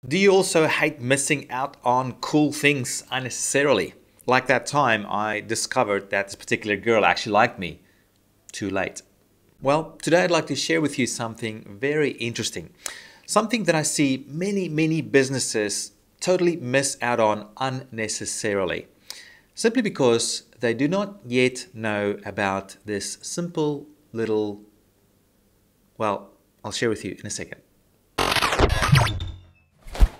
Do you also hate missing out on cool things unnecessarily? Like that time I discovered that this particular girl actually liked me too late. Well, today I'd like to share with you something very interesting. Something that I see many businesses totally miss out on unnecessarily. Simply because they do not yet know about this simple little, well, I'll share with you in a second.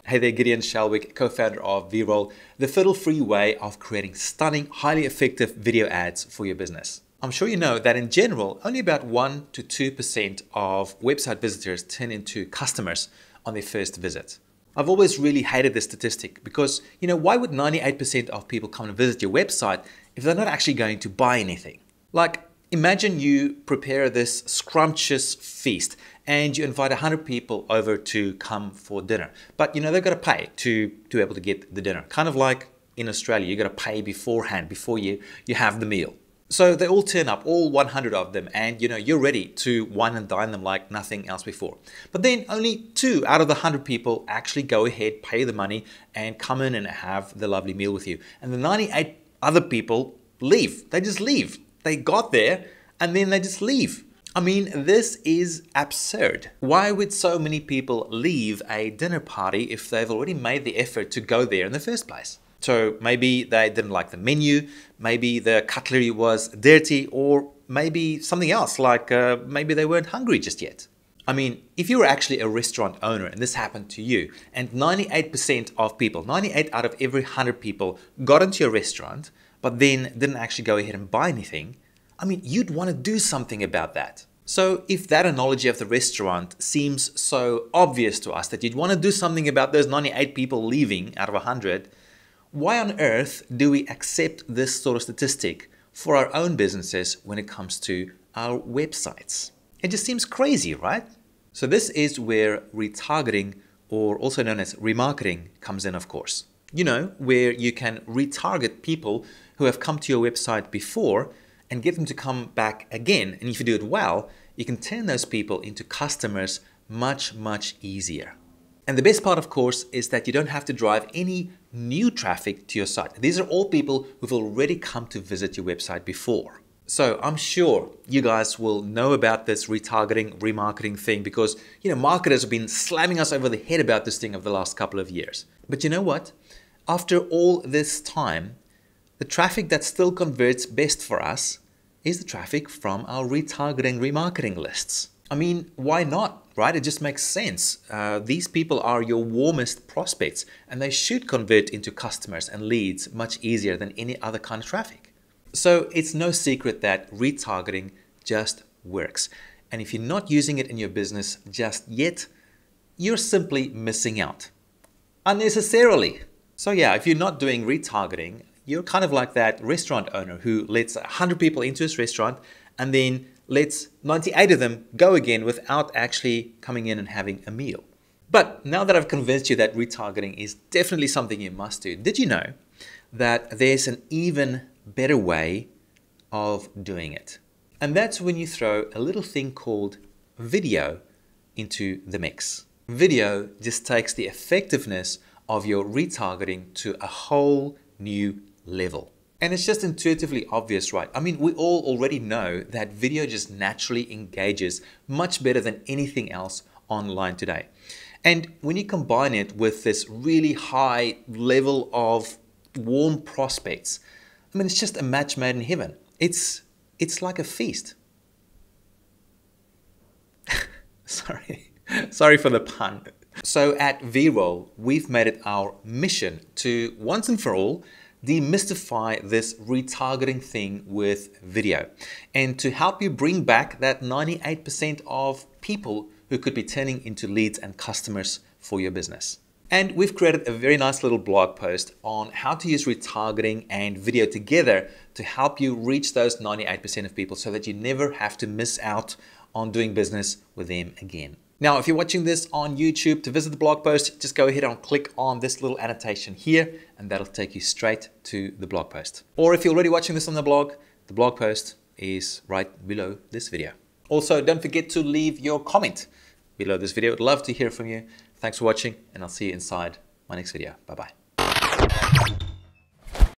Hey there, Gideon Shalwick, co-founder of V-Roll, the fiddle-free way of creating stunning, highly effective video ads for your business. I'm sure you know that in general, only about 1 to 2% of website visitors turn into customers on their first visit. I've always really hated this statistic because, why would 98% of people come and visit your website if they're not actually going to buy anything? Like, imagine you prepare this scrumptious feast and you invite 100 people over to come for dinner. But they've got to pay to be able to get the dinner. Kind of like in Australia, you've got to pay beforehand before you have the meal. So they all turn up, all 100 of them, and you're ready to wine and dine them like nothing else before. But then only 2 out of the 100 people actually go ahead, pay the money, and come in and have the lovely meal with you. And the 98 other people leave. They just leave. They got there and then they just leave. I mean, this is absurd. Why would so many people leave a dinner party if they've already made the effort to go there in the first place? So maybe they didn't like the menu, maybe the cutlery was dirty, or maybe something else, like maybe they weren't hungry just yet. I mean, if you were actually a restaurant owner and this happened to you, and 98% of people, 98 out of every 100 people got into your restaurant, but then didn't actually go ahead and buy anything, I mean, you'd want to do something about that. So if that analogy of the restaurant seems so obvious to us that you'd want to do something about those 98 people leaving out of 100, why on earth do we accept this sort of statistic for our own businesses when it comes to our websites? It just seems crazy, right? So this is where retargeting, or also known as remarketing, comes in, of course. Where you can retarget people who have come to your website before and get them to come back again. And if you do it well, you can turn those people into customers much easier. And the best part, of course, is that you don't have to drive any new traffic to your site. These are all people who've already come to visit your website before. So I'm sure you guys will know about this retargeting, remarketing thing because, marketers have been slamming us over the head about this thing over the last couple of years. But you know what? After all this time, the traffic that still converts best for us is the traffic from our retargeting, remarketing lists. I mean, why not, right? It just makes sense. These people are your warmest prospects and they should convert into customers and leads much easier than any other kind of traffic. So it's no secret that retargeting just works. And if you're not using it in your business just yet, you're simply missing out unnecessarily. So yeah, if you're not doing retargeting, you're kind of like that restaurant owner who lets 100 people into his restaurant and then lets 98 of them go again without actually coming in and having a meal. But now that I've convinced you that retargeting is definitely something you must do, did you know that there's an even better way of doing it? And that's when you throw a little thing called video into the mix. Video just takes the effectiveness of your retargeting to a whole new level. And it's just intuitively obvious, right? I mean, we all already know that video just naturally engages much better than anything else online today. And when you combine it with this really high level of warm prospects, I mean, it's just a match made in heaven. It's like a feast. Sorry for the pun. So at V-Roll, we've made it our mission to once and for all demystify this retargeting thing with video and to help you bring back that 98% of people who could be turning into leads and customers for your business. And we've created a very nice little blog post on how to use retargeting and video together to help you reach those 98% of people so that you never have to miss out on doing business with them again. Now, if you're watching this on YouTube, to visit the blog post, just go ahead and click on this little annotation here, and that'll take you straight to the blog post. Or if you're already watching this on the blog post is right below this video. Also, don't forget to leave your comment below this video. I'd love to hear from you. Thanks for watching, and I'll see you inside my next video. Bye-bye.